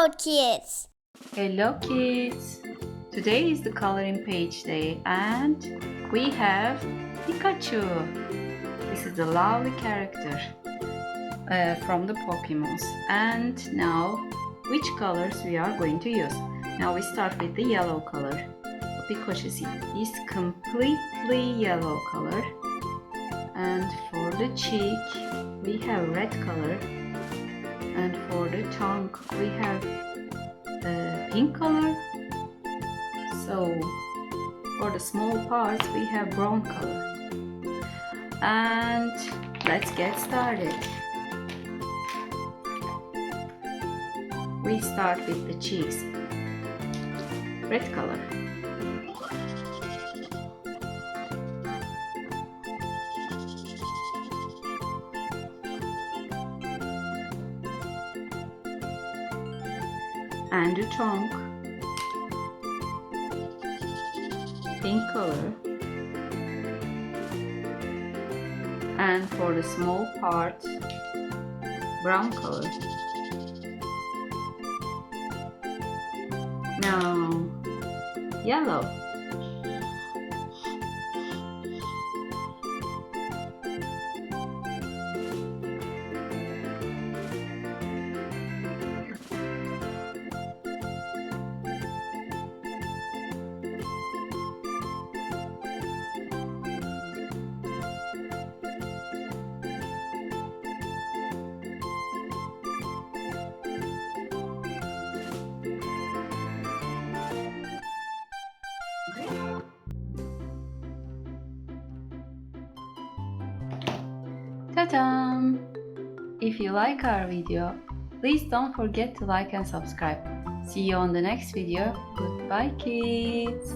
Hello kids! Hello kids! Today is the coloring page day and we have Pikachu. This is a lovely character from the Pokemons. And now which colors we are going to use? Now we start with the yellow color because you see is completely yellow color. And for the cheek we have red color. And for the tongue we have pink color. So for the small parts we have brown color. And let's get started. We start with the cheeks. Red color. And the tongue, pink color, and for the small part, brown color. Now, yellow. Ta-da! If you like our video, please don't forget to like and subscribe. See you on the next video. Goodbye kids!